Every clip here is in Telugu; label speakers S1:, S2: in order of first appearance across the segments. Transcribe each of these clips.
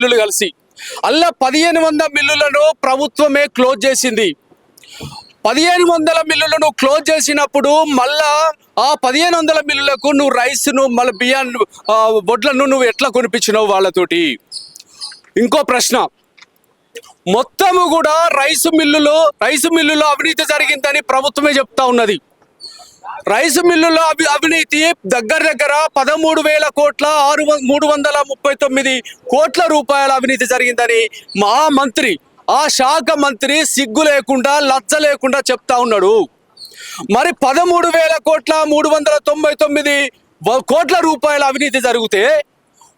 S1: మిల్లులు కలిసి అలా 1500 మిల్లులను ప్రభుత్వమే క్లోజ్ చేసింది. 1500 మిల్లులను క్లోజ్ చేసినప్పుడు మళ్ళా ఆ 1500 మిల్లులకు నువ్వు రైస్ను మళ్ళీ బియ్యాన్ని వడ్లను నువ్వు ఎట్లా కొనిపించినావు వాళ్ళతోటి? ఇంకో ప్రశ్న, మొత్తము కూడా రైసు మిల్లులో అవినీతి జరిగిందని ప్రభుత్వమే చెప్తా ఉన్నది. రైసు మిల్లులో అవినీతి దగ్గర 13,000 కోట్ల 339 కోట్ల రూపాయల అవినీతి జరిగిందని మా మంత్రి, ఆ శాఖ మంత్రి సిగ్గు లేకుండా లజ్జ లేకుండా చెప్తా ఉన్నాడు. మరి 13,000 కోట్ల 399 కోట్ల రూపాయల అవినీతి జరిగితే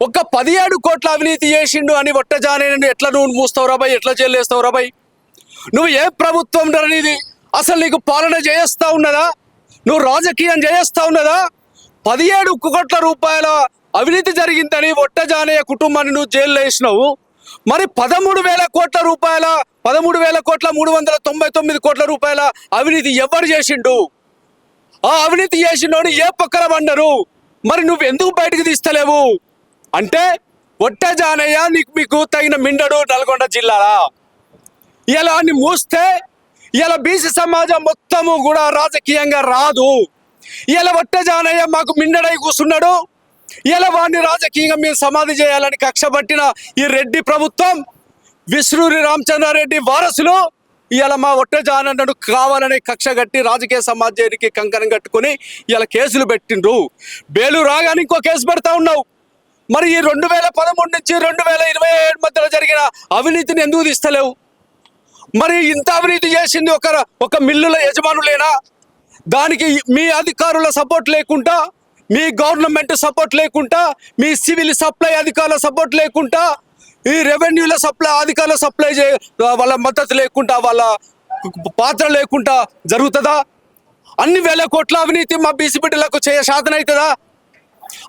S1: ఒక 17 కోట్ల అవినీతి చేసిండు అని ఒట్టజానేని ఎట్లా నువ్వు మూస్తావు రాబాయ్? ఎట్లా చెల్లేస్తావు రాబాయ్? నువ్వు ఏ ప్రభుత్వం అనేది అసలు నీకు పాలన చేస్తా ఉన్నదా? నువ్వు రాజకీయం చేస్తా ఉన్నదా? 17 కోట్ల రూపాయల అవినీతి జరిగిందని ఒట్టజానయ్య కుటుంబాన్ని నువ్వు జైల్లో వేసినావు. మరి 13,000 కోట్ల రూపాయల 13,000 కోట్ల 399 కోట్ల రూపాయల అవినీతి ఎవరు చేసిండు? ఆ అవినీతి చేసిండోని ఏ పక్కన పడ్డరు? మరి నువ్వు ఎందుకు బయటకు తీస్తలేవు? అంటే ఒట్టజానయ్య మీకు తగిన మిండడు నల్గొండ జిల్లాలా? ఇలా అన్ని మూస్తే ఇలా బీసీ సమాజం మొత్తము కూడా రాజకీయంగా రాదు. ఇలా ఒట్టజానయ్య మాకు మిండడై కూర్చున్నాడు. ఇలా వాడిని రాజకీయంగా మేము సమాధి చేయాలని కక్ష పట్టిన ఈ రెడ్డి ప్రభుత్వం, విష్ణూరి రామచంద్రారెడ్డి వారసులు ఇలా మా ఒట్టజానయ్యను కావాలని కక్ష కట్టి రాజకీయ సమాజానికి కంకణం కట్టుకొని ఇలా కేసులు పెట్టిండ్రు. బేలు రాగానే ఇంకో కేసు పెడతా ఉన్నావు. మరి ఈ 2013 నుంచి 2027 మధ్యలో జరిగిన అవినీతిని ఎందుకు తీస్తలేవు? మరి ఇంత అవినీతి చేసింది ఒక మిల్లుల యజమానులేనా? దానికి మీ అధికారుల సపోర్ట్ లేకుండా, మీ గవర్నమెంట్ సపోర్ట్ లేకుండా, మీ సివిల్ సప్లై అధికారుల సపోర్ట్ లేకుండా, ఈ రెవెన్యూల అధికారుల సప్లై వాళ్ళ మద్దతు లేకుండా, వాళ్ళ పాత్ర లేకుండా జరుగుతుందా? అన్ని వేల కోట్ల అవినీతి మా బీసీ బిడ్డలకు శాతం అవుతుందా?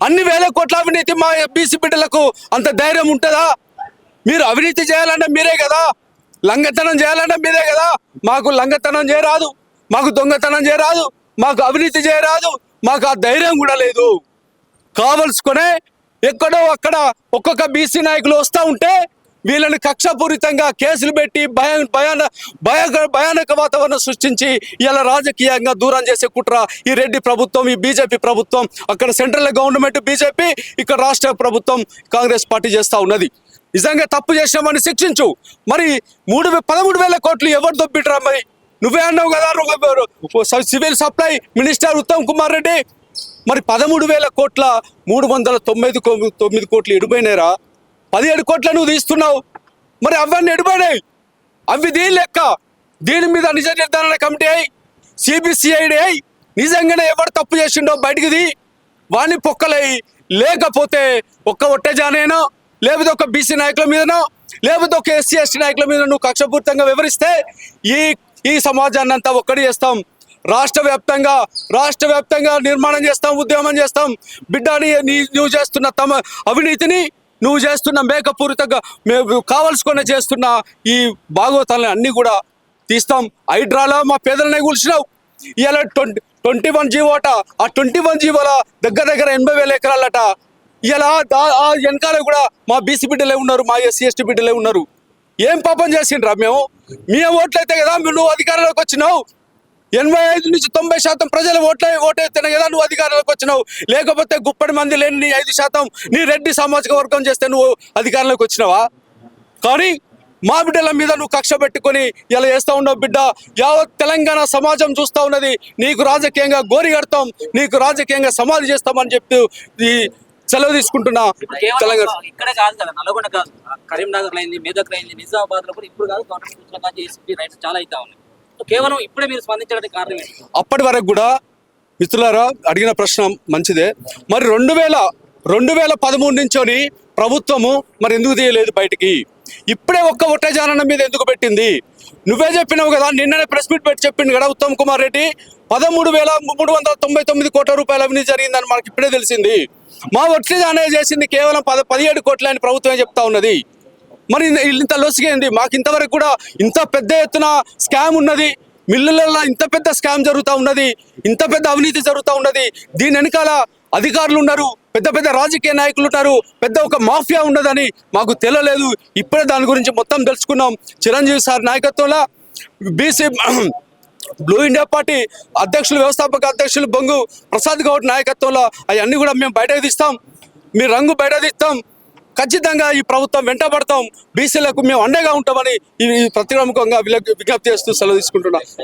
S1: అన్ని వేల కోట్ల అవినీతి మా బీసీ బిడ్డలకు అంత ధైర్యం ఉంటుందా? మీరు అవినీతి చేయాలంటే మీరే కదా, లంగతనం చేయాలంటే మీరే కదా. మాకు లంగతనం చేయరాదు, మాకు దొంగతనం చేయరాదు, మాకు అవినీతి చేయరాదు, మాకు ఆ ధైర్యం కూడా లేదు. కావలసుకునే ఎక్కడో అక్కడ ఒక్కొక్క బీసీ నాయకులు వస్తూ ఉంటే వీళ్ళని కక్షపూరితంగా కేసులు పెట్టి భయానక వాతావరణం సృష్టించి ఇలా రాజకీయంగా దూరం చేసే కుట్ర ఈ రెడ్డి ప్రభుత్వం, ఈ బీజేపీ ప్రభుత్వం, అక్కడ సెంట్రల్ గవర్నమెంట్ బీజేపీ, ఇక్కడ రాష్ట్ర ప్రభుత్వం కాంగ్రెస్ పార్టీ చేస్తూ ఉన్నది. నిజంగా తప్పు చేసినామని శిక్షించు. మరి 13,000 కోట్లు ఎవరు దొబ్బిట్రా? మరి నువ్వే అన్నావు కదా civil supply minister Uttam Kumar Reddy. మరి 13,000 కోట్ల 399 కోట్లు ఎడిపోయినారా? 17 కోట్ల నువ్వు తీస్తున్నావు. మరి అవన్నీ ఎడిపోయినాయి. అవి దీని లెక్క. దీని మీద నిజ నిర్ధారణ కమిటీ అయి సిబిసిఐడి అయి నిజంగానే ఎవరు తప్పు చేసిండో బయటికి వాడిని పొక్కలయి, లేకపోతే ఒక్క ఒట్టజానేనో, లేకపోతే ఒక బీసీ నాయకుల మీదనో, లేకపోతే ఒక ఎస్సీ ఎస్టీ నాయకుల మీద నువ్వు కక్షపూరితంగా వివరిస్తే ఈ సమాజాన్ని అంతా ఒక్కడి చేస్తాం. రాష్ట్ర వ్యాప్తంగా నిర్మాణం చేస్తాం, ఉద్యమం చేస్తాం. బిడ్డని నువ్వు చేస్తున్న అవినీతిని, నువ్వు చేస్తున్న మేకపూరితంగా కావలసుకొని చేస్తున్న ఈ భాగవతాలని అన్నీ కూడా తీస్తాం. హైడ్రాలో మా పేదలనే కూల్చినావు. ఇలా 21 జీవో అట. ఆ 21 జీవోల దగ్గర 80,000 ఎకరాలట. ఇలా ఆ వెనకాల కూడా మా బీసీ బిడ్డలే ఉన్నారు, మా ఎస్సీ ఎస్టీ బిడ్డలే ఉన్నారు. ఏం పాపం చేసిండ్రా? మీ ఓట్లయితే కదా నువ్వు అధికారంలోకి వచ్చినావు. 85 నుంచి 90% ప్రజలు ఓటైతేనే కదా నువ్వు అధికారంలోకి వచ్చినావు. లేకపోతే గుప్పటి మంది లేని నీ 5% నీ రెడ్డి సామాజిక వర్గం చేస్తే నువ్వు అధికారంలోకి వచ్చినావా? కానీ మా బిడ్డల మీద నువ్వు కక్ష పెట్టుకొని ఇలా చేస్తూ ఉన్నావు. బిడ్డ, యావత్ తెలంగాణ సమాజం చూస్తూ ఉన్నది. నీకు రాజకీయంగా గోరి కడతాం, నీకు రాజకీయంగా సమాధి చేస్తామని చెప్పి ఈ సెలవు తీసుకుంటున్నా. తెలంగాణ
S2: ఇక్కడే కాదు కదా, నల్గొండ కాదు, కరీంనగర్ అయింది, మెదక్ అయింది, నిజామాబాద్ లో కూడా ఇప్పుడు కాదు గవర్నమెంట్ రైట్స్ చాలా అవుతా ఉన్నాయి. కేవలం ఇప్పుడే మీరు స్పందించడానికి కారణం ఏంటి?
S1: అప్పటి వరకు కూడా మిత్రులారా అడిగిన ప్రశ్న మంచిదే. మరి 2013 నుంచోని ప్రభుత్వము మరి ఎందుకు తీయలేదు బయటికి? ఇప్పుడే ఒక్క ఒట్టజానన్న మీద ఎందుకు పెట్టింది? నువ్వే చెప్పినావు కదా, నిన్ననే ప్రెస్ మీట్ పెట్టి చెప్పిండు కదా ఉత్తమ్ కుమార్ రెడ్డి. 13,399 కోట్ల రూపాయల అవినీతి జరిగిందని మనకి ఇప్పుడే తెలిసింది. మా ఒట్టజానయ్య చేసింది కేవలం 17 కోట్ల అని ప్రభుత్వమే చెప్తా ఉన్నది. మరి ఇంత లొసిగైంది. మాకు ఇంతవరకు కూడా ఇంత పెద్ద ఎత్తున స్కామ్ ఉన్నది, మిల్లులలో ఇంత పెద్ద స్కామ్ జరుగుతూ ఉన్నది, ఇంత పెద్ద అవినీతి జరుగుతూ ఉన్నది. దీని వెనకాల అధికారులు ఉన్నారు, పెద్ద పెద్ద రాజకీయ నాయకులు ఉంటారు, పెద్ద ఒక మాఫియా ఉన్నదని మాకు తెలియలేదు. ఇప్పుడే దాని గురించి మొత్తం తెలుసుకున్నాం. చిరంజీవి సార్ నాయకత్వంలో బీసీ బ్లూ ఇండియా పార్టీ అధ్యక్షులు, వ్యవస్థాపక అధ్యక్షులు బొంగు ప్రసాద్ గౌడ్ నాయకత్వంలో అవన్నీ కూడా మేము బయటకు తీస్తాం. మీ రంగు బయట తీస్తాం. ఖచ్చితంగా ఈ ప్రభుత్వం వెంటబడతాం. బీసీలకు మేము అండగా ఉంటామని ఈ ప్రతిముఖంగా విజ్ఞప్తి చేస్తూ సెలవు తీసుకుంటున్నాం.